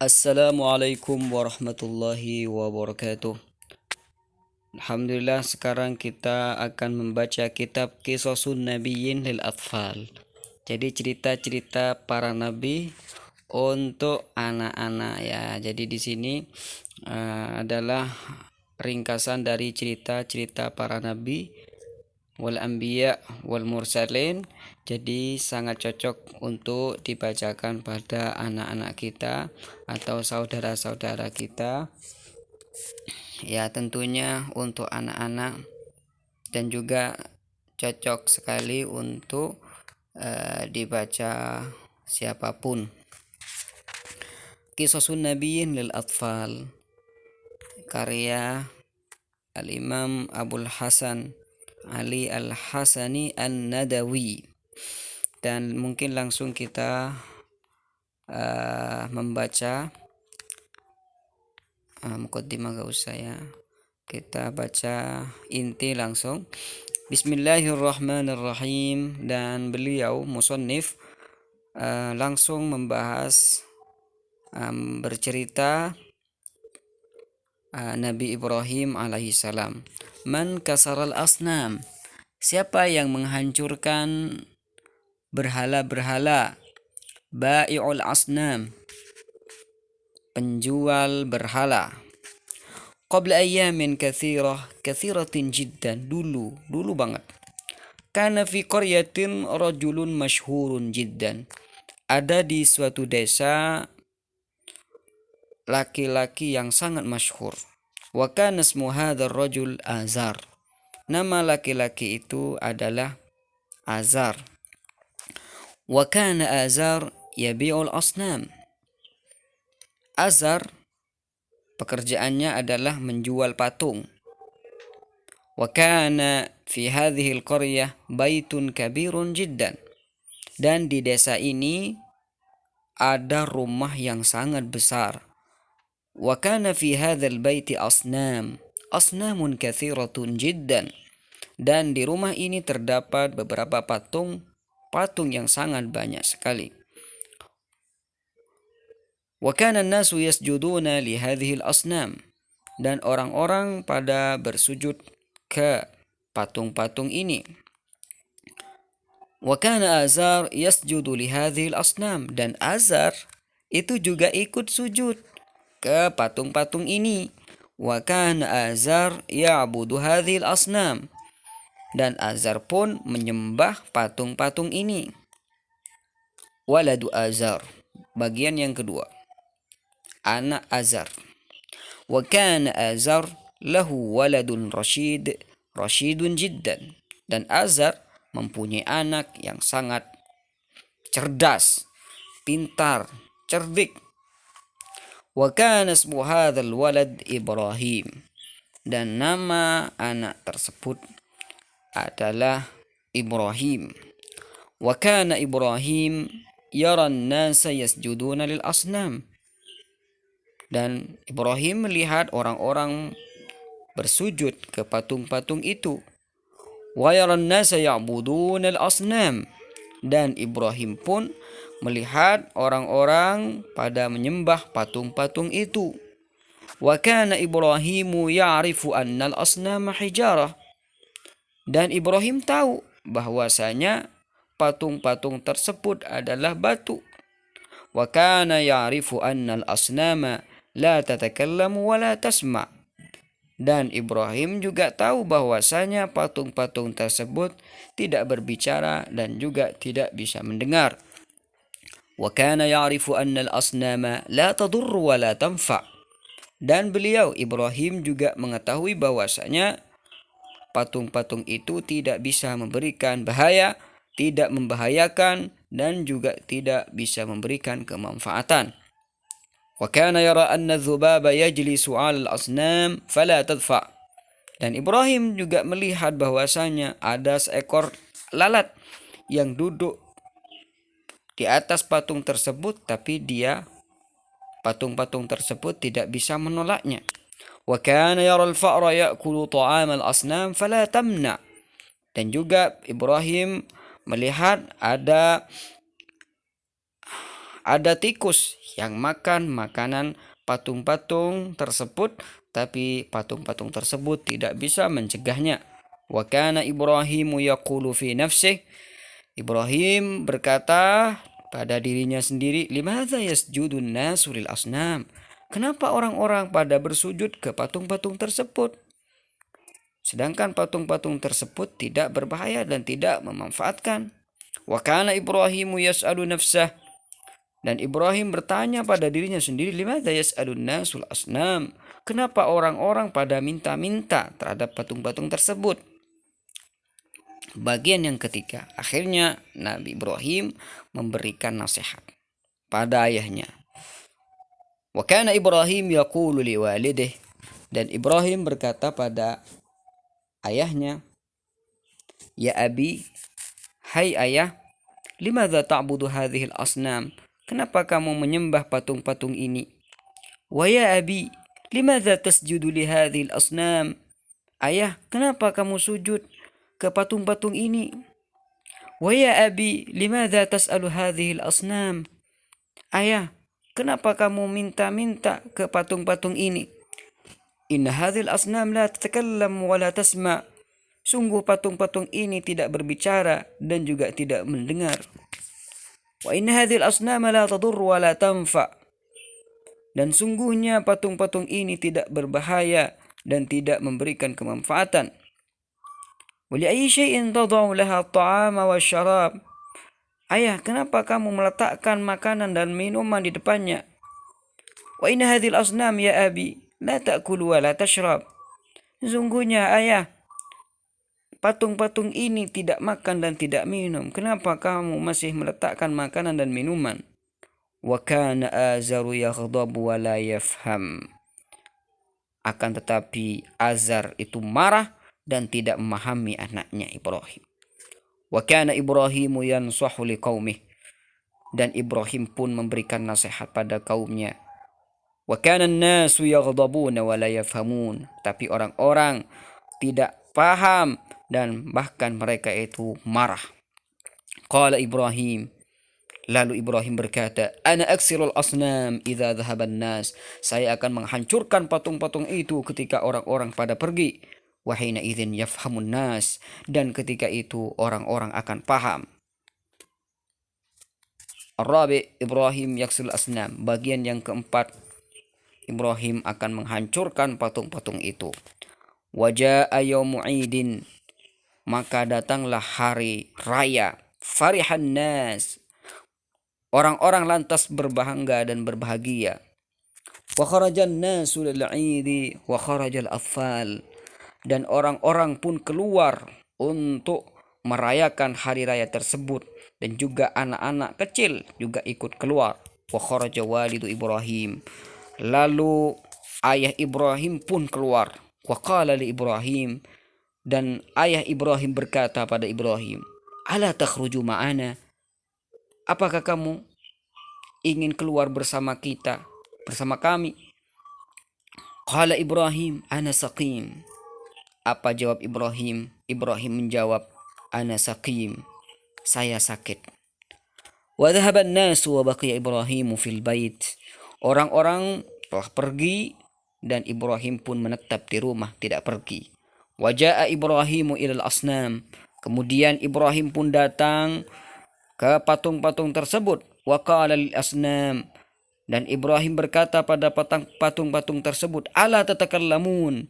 Assalamualaikum warahmatullahi wabarakatuh. Alhamdulillah, sekarang kita akan membaca kitab Qisasun Nabiyyin lil Atfal. Jadi cerita-cerita para nabi untuk anak-anak ya. Jadi di sini adalah ringkasan dari cerita-cerita para nabi wal anbiya wal mursalin. Jadi sangat cocok untuk dibacakan pada anak-anak kita atau saudara-saudara kita. Ya, tentunya untuk anak-anak dan juga cocok sekali untuk dibaca siapapun. Qisasun Nabiyyin lil Atfal, karya Al-Imam Abul Hasan Ali Al-Hasani An-Nadawi. Dan mungkin langsung kita membaca mukaddimah, gak usah ya, kita baca inti langsung. Bismillahirrahmanirrahim. Dan beliau musannif langsung membahas bercerita Nabi Ibrahim alaihissalam. Man kasaral asnam, siapa yang menghancurkan berhala-berhala. Bai'ul asnam, penjual berhala. Qabla ayyamin kathiratin jiddan, dulu banget. Kana fi qaryatin rajulun masyhurun jiddan, ada di suatu desa laki-laki yang sangat masyhur. Wa kana ismu hadzal rajul Azar, nama laki-laki itu adalah Azar. Wa kana Azar yabi'ul asnam, Azar pekerjaannya adalah menjual patung. Wa kana fi hadhihi al-qaryah baitun kabirun jiddan, dan di desa ini ada rumah yang sangat besar. Wa kana fi hadzal baiti asnamun kathiratun jiddan, dan di rumah ini terdapat beberapa patung yang sangat banyak sekali. Wa kana an-nasu yasjuduna li hadhihi al-asnam, dan orang-orang pada bersujud ke patung-patung ini. Wa kana Azar yasjudu li hadhihi al-asnam, dan Azar itu juga ikut sujud ke patung-patung ini. Wa kana Azar ya'budu hadhihi al-asnam, dan Azar pun menyembah patung-patung ini. Waladu Azar, bagian yang kedua, anak Azar. Wa kana Azar lahu waladun rasyidun jiddan, dan Azar mempunyai anak yang sangat cerdas, pintar, cerdik. Wa kana ismu hadzal walad Ibrahim, dan nama anak tersebut adalah Ibrahim. Wa kana Ibrahim yara an-nasa yasjuduna lil asnam, dan Ibrahim melihat orang-orang bersujud ke patung-patung itu. Wa yara an-nasa ya'buduna al-asnam, dan Ibrahim pun melihat orang-orang pada menyembah patung-patung itu. Wa kana Ibrahimu ya'rifu anna al-asnama hijarah, dan Ibrahim tahu bahwasanya patung-patung tersebut adalah batu. Wa kana ya'rifu anna al-asnama la tatakallamu wa la tasma', dan Ibrahim juga tahu bahwasanya patung-patung tersebut tidak berbicara dan juga tidak bisa mendengar. Wa kana ya'rifu anna al-asnama la tadurru wa la tanfa', dan beliau Ibrahim juga mengetahui bahwasanya patung-patung itu tidak bisa memberikan bahaya, tidak membahayakan, dan juga tidak bisa memberikan kemanfaatan. Wa kana yara anna dzubaba yajlisu 'ala al-asnam fala tadfa', dan Ibrahim juga melihat bahwasanya ada seekor lalat yang duduk di atas patung tersebut, tapi patung-patung tersebut tidak bisa menolaknya. Wa kana yara al-fa'ra ya'kulu ta'am al-asnam fala tamna', dan juga Ibrahim melihat ada Ada tikus yang makan makanan patung-patung tersebut, tapi patung-patung tersebut tidak bisa mencegahnya. Wa kana Ibrahimu yaqulu fi nafsih. Ibrahim berkata pada dirinya sendiri, limadza yasjudun nasu lil asnam? Kenapa orang-orang pada bersujud ke patung-patung tersebut? Sedangkan patung-patung tersebut tidak berbahaya dan tidak memanfaatkan. Wa kana Ibrahimu yas'alu nafsah. Dan Ibrahim bertanya pada dirinya sendiri, limadza yas'alun nasul asnam? Kenapa orang-orang pada minta-minta terhadap patung-patung tersebut? Bagian yang ketiga, akhirnya Nabi Ibrahim memberikan nasihat pada ayahnya. Wa kana Ibrahim yaqulu liwalidih. Dan Ibrahim berkata pada ayahnya, ya abi, hai ayah, limadza ta'budu hadhil asnam? Kenapa kamu menyembah patung-patung ini? Wa ya abi, limadza tasjudu li hadhil asnam? Ayah, kenapa kamu sujud ke patung-patung ini? Wa ya abi, limadza tas'alu hadhil asnam? Ayah, kenapa kamu minta-minta ke patung-patung ini? Inna hadhil asnam la tatakallam wa la tasma'. Sungguh patung-patung ini tidak berbicara dan juga tidak mendengar. Wa inna hadhil asnama la tadur wa la tanfa. Dan sungguhnya patung-patung ini tidak berbahaya dan tidak memberikan kemanfaatan. Wa li ayyi syai'in tad'u laha at-ta'ama wasyarab? Ayah, kenapa kamu meletakkan makanan dan minuman di depannya? Wa inna hadhil asnam ya abi la ta'kulu wa la tashrab. Sungguhnya ayah, patung-patung ini tidak makan dan tidak minum. Kenapa kamu masih meletakkan makanan dan minuman? Wa kana Azaru yaghdabu wa la yafham. Akan tetapi Azar itu marah dan tidak memahami anaknya Ibrahim. Wa kana Ibrahimu yansahu liqaumih. Dan Ibrahim pun memberikan nasihat pada kaumnya. Wa kana an-nasu yaghdabuna wa la yafhamun. Tapi orang-orang tidak paham dan bahkan mereka itu marah. Qala Ibrahim, lalu Ibrahim berkata, ana aksirul asnam idza dhahaban nas. Saya akan menghancurkan patung-patung itu ketika orang-orang pada pergi. Wa hina idzin yafhamun nas. Dan ketika itu orang-orang akan paham. Ar-rabi, Ibrahim yaksul asnam. Bagian yang keempat, Ibrahim akan menghancurkan patung-patung itu. Waja'a yaumu idin. Maka datanglah hari raya. Farihan nas. Orang-orang lantas berbangga dan berbahagia. Wa kharajan nasu lil 'idi wa kharajal atfal. Dan orang-orang pun keluar untuk merayakan hari raya tersebut dan juga anak-anak kecil juga ikut keluar. Wa kharaja walidu Ibrahim. Lalu ayah Ibrahim pun keluar. Wa qala li Ibrahim. Dan ayah Ibrahim berkata pada Ibrahim, ala takhruju ma'ana? Apakah kamu ingin keluar bersama kita, bersama kami? Qala Ibrahim, ana saqim. Apa jawab Ibrahim? Ibrahim menjawab, ana saqim. Saya sakit. Wa dhahaba an-nasu wa baqiya Ibrahimu fil bait. Orang-orang telah pergi dan Ibrahim pun menetap di rumah, tidak pergi. Waja'a Ibrahimu ilal asnam. Kemudian Ibrahim pun datang ke patung-patung tersebut. Wa qala lil asnam. Dan Ibrahim berkata pada patung-patung tersebut, ala tatakallamun?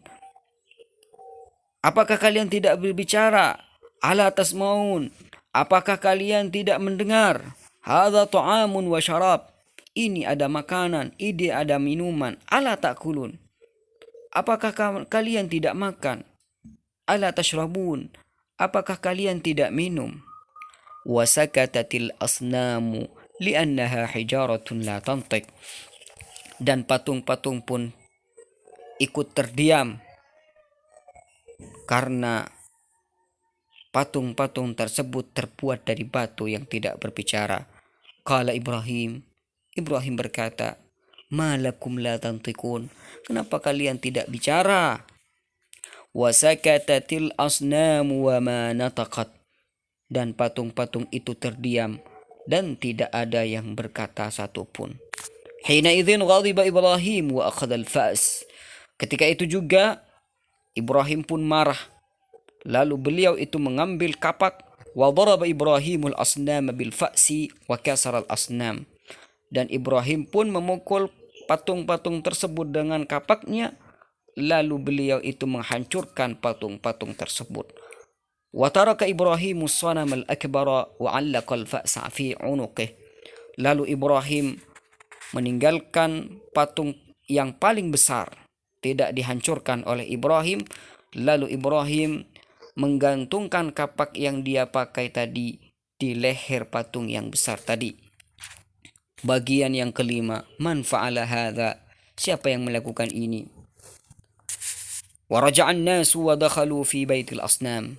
Apakah kalian tidak berbicara? Ala tasmaun? Apakah kalian tidak mendengar? Hadza ta'amun wa syarab. Ini ada makanan, ini ada minuman. Ala ta'kulun? Apakah kalian tidak makan? Ala tashrabun? Apakah kalian tidak minum? Wa sakatatil asnamu li'annaha hijaratun la tantiq. Dan patung-patung pun ikut terdiam karena patung-patung tersebut terbuat dari batu yang tidak berbicara. Qala Ibrahim. Ibrahim berkata, ma lakum la tantiqun? Kenapa kalian tidak bicara? Wa sakatatil asnamu wa ma nataqat. Dan patung-patung itu terdiam dan tidak ada yang berkata satupun. Hina idzin ghadiba Ibrahim wa akhadha al-fa's. Ketika itu juga Ibrahim pun marah. Lalu beliau itu mengambil kapak. Wa daraba Ibrahimul asnam bil fa'si wa kasara al-asnam. Dan Ibrahim pun memukul patung-patung tersebut dengan kapaknya. Lalu beliau itu menghancurkan patung-patung tersebut. Wa taraka Ibrahimus sanam al-akbara wa 'allaqa al-fa'sa fi 'unuqih. Lalu Ibrahim meninggalkan patung yang paling besar, tidak dihancurkan oleh Ibrahim. Lalu Ibrahim menggantungkan kapak yang dia pakai tadi di leher patung yang besar tadi. Bagian yang kelima, man fa'ala hadza? Siapa yang melakukan ini? Wa raja'an nasu wa dakhalu fi baitil asnam.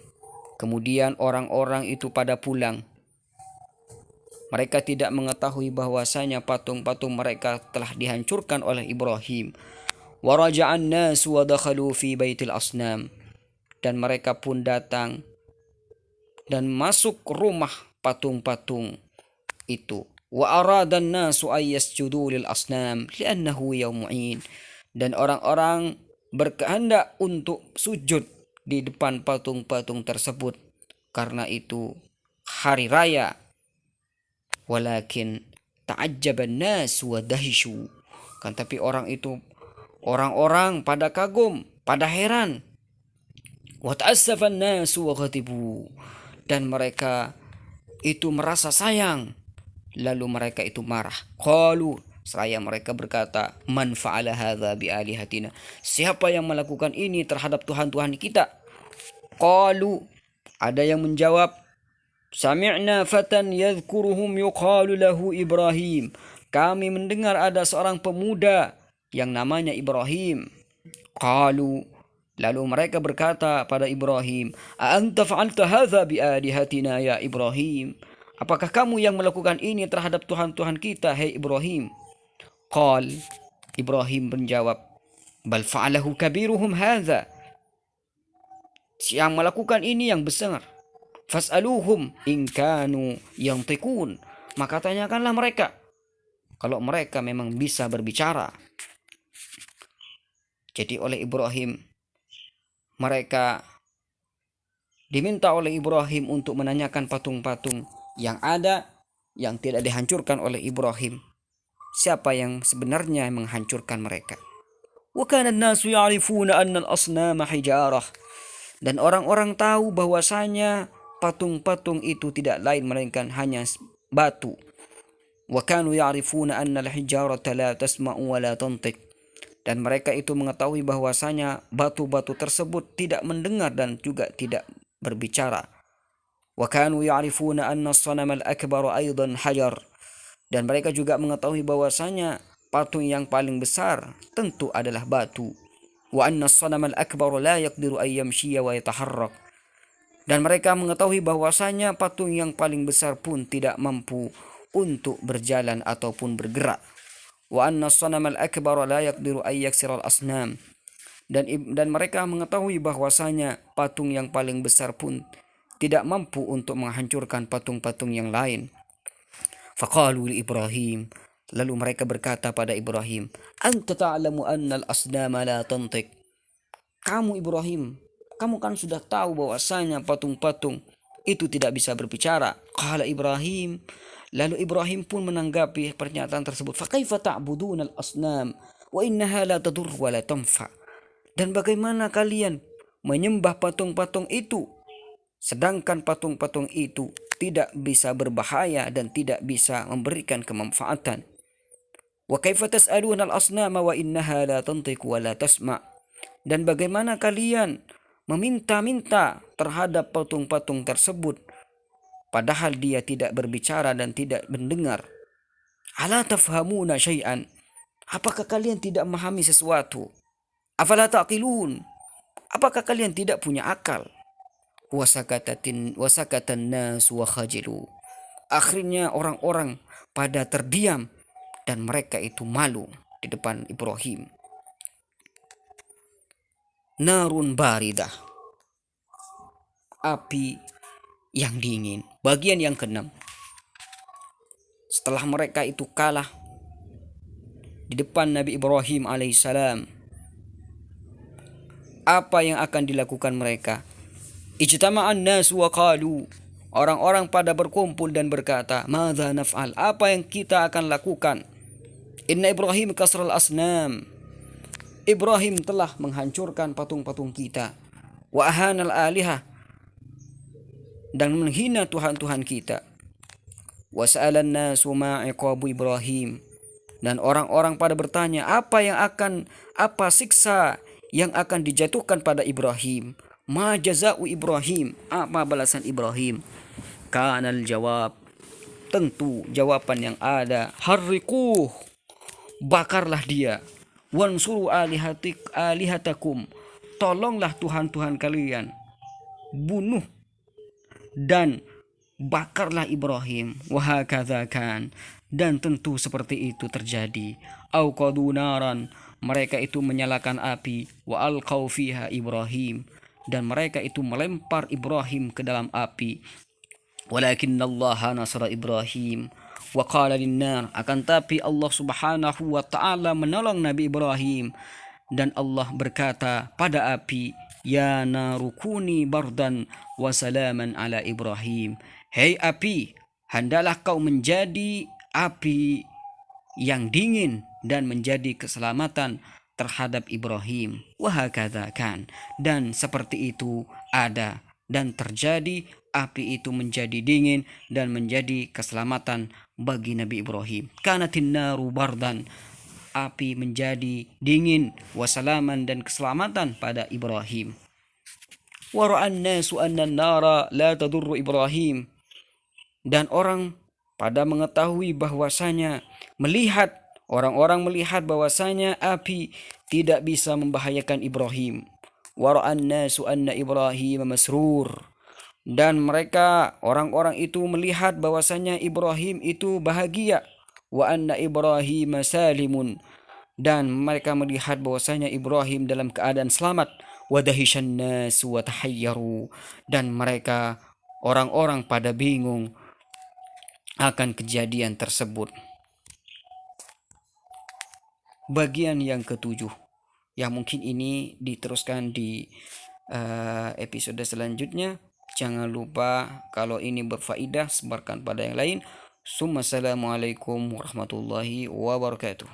Kemudian orang-orang itu pada pulang. Mereka tidak mengetahui bahwasanya patung-patung mereka telah dihancurkan oleh Ibrahim. Wa raja'an nasu wa dakhalu fi baitil asnam. Dan mereka pun datang dan masuk rumah patung-patung itu. Wa aradan nasu ay yasjudu lil asnam li'annahu yawmul 'id. Dan orang-orang berkehendak untuk sujud di depan patung-patung tersebut karena itu hari raya. Walakin ta'ajjaban nas wa dahishu. Kan tapi orang-orang pada kagum, pada heran. Wa ta'assafan nas wa ghadibu. Dan mereka itu merasa sayang. Lalu mereka itu marah. Qalu, seraya mereka berkata, man fa'ala hadza bi alihatina? Siapa yang melakukan ini terhadap Tuhan-Tuhan kita? Qalu, ada yang menjawab, sami'na fatan yadhkuruhum yuqalu lahu Ibrahim. Kami mendengar ada seorang pemuda yang namanya Ibrahim. Qalu, lalu mereka berkata pada Ibrahim, a anta fa'alta hadza bi alihatina ya Ibrahim? Apakah kamu yang melakukan ini terhadap Tuhan-Tuhan kita, hai Ibrahim? Qal, Ibrahim menjawab, bal fa'alahu kabiruhum hadza. Yang melakukan ini yang besar. Fas'aluhum in kanu yantiqun. Maka tanyakanlah mereka kalau mereka memang bisa berbicara. Jadi oleh Ibrahim, mereka diminta oleh Ibrahim untuk menanyakan patung-patung yang ada yang tidak dihancurkan oleh Ibrahim. Siapa yang sebenarnya menghancurkan mereka? Wa kana an-nasu ya'rifuna anna al-asnama hijarah. Dan orang-orang tahu bahwasanya patung-patung itu tidak lain melainkan hanya batu. Wa kanu ya'rifuna anna al-hijarata la tasma'u wa la tantiq. Dan mereka itu mengetahui bahwasanya batu-batu tersebut tidak mendengar dan juga tidak berbicara. Wa kanu ya'rifuna anna as-sanam al-akbar aidan hajar. Dan mereka juga mengetahui bahwasanya patung yang paling besar tentu adalah batu. Wa anna as-sanam al-akbar la yaqdiru an yamshiya wa yataharrak. Dan mereka mengetahui bahwasanya patung yang paling besar pun tidak mampu untuk berjalan ataupun bergerak. Wa anna as-sanam al-akbar la yaqdiru an yaksira al-asnam. Dan mereka mengetahui bahwasanya patung yang paling besar pun tidak mampu untuk menghancurkan patung-patung yang lain. Faqalu li Ibrahim, lalu mereka berkata pada Ibrahim, anta ta'lamu anna al-asnama la tantiq. Kamu Ibrahim, kamu kan sudah tahu bahwasanya patung-patung itu tidak bisa berbicara. Qala Ibrahim, lalu Ibrahim pun menanggapi pernyataan tersebut. Fa kaifa ta'buduna al-asnam wa innaha la tadur wa la tanfa. Dan bagaimana kalian menyembah patung-patung itu sedangkan patung-patung itu tidak bisa berbahaya dan tidak bisa memberikan kemanfaatan. Wa kaifa tas'aluna al-asnama wa innaha la tantiq wa la tasma'. Dan bagaimana kalian meminta-minta terhadap patung-patung tersebut padahal dia tidak berbicara dan tidak mendengar. Ala tafhamuna syai'an. Apakah kalian tidak memahami sesuatu? Afala taqilun. Apakah kalian tidak punya akal? Wasakatan nas wa khajilu. Akhirnya orang-orang pada terdiam dan mereka itu malu di depan Ibrahim. Narun baridah, api yang dingin. Bagian yang keenam. setelah mereka itu kalah di depan Nabi Ibrahim alaihissalam, apa yang akan dilakukan mereka? Ijtama'an nas wa qalu, orang-orang pada berkumpul dan berkata, madza naf'al, apa yang kita akan lakukan? Inna Ibrahim kasral asnam, Ibrahim telah menghancurkan patung-patung kita, wa ahanal alihah, dan menghina Tuhan-Tuhan kita. Wa sa'alan nasu ma iqabu Ibrahim, dan orang-orang pada bertanya, apa siksa yang akan dijatuhkan pada Ibrahim? Ma jaza'u Ibrahim, apa balasan Ibrahim? Kanal jawab, tentu jawaban yang ada, harriquh, bakarlah dia, wansuru alihatakum, tolonglah Tuhan-Tuhan kalian, bunuh dan bakarlah Ibrahim. Wahakadha kan, dan tentu seperti itu terjadi. Au qadu naran, mereka itu menyalakan api, wa alqau fiha Ibrahim, dan mereka itu melempar Ibrahim ke dalam api. Walakinallaha nasara Ibrahim wa qala linnar, akan tapi Allah Subhanahu wa taala menolong Nabi Ibrahim, dan Allah berkata pada api, ya narukuni bardan wa salaman ala Ibrahim, hei api, hendalah kau menjadi api yang dingin dan menjadi keselamatan terhadap Ibrahim. Wahakadha kan, dan seperti itu ada dan terjadi, api itu menjadi dingin dan menjadi keselamatan bagi Nabi Ibrahim. Kanatin naru bardan, api menjadi dingin, wasalaman dan keselamatan pada Ibrahim. Wara'an nasu anna nara la tadurru Ibrahim, dan orang pada mengetahui bahwasanya, orang-orang melihat bahwasanya api tidak bisa membahayakan Ibrahim. Wara'an nasu anna Ibrahim masrur, dan mereka orang-orang itu melihat bahwasanya Ibrahim itu bahagia. Wa anna Ibrahim salimun, dan mereka melihat bahwasanya Ibrahim dalam keadaan selamat. Wa dahishan nasu wa tahayyaru, dan mereka orang-orang pada bingung akan kejadian tersebut. Bagian yang ketujuh, yang mungkin ini diteruskan di episode selanjutnya. Jangan lupa kalau ini berfaedah, sebarkan pada yang lain. Assalamualaikum warahmatullahi wabarakatuh.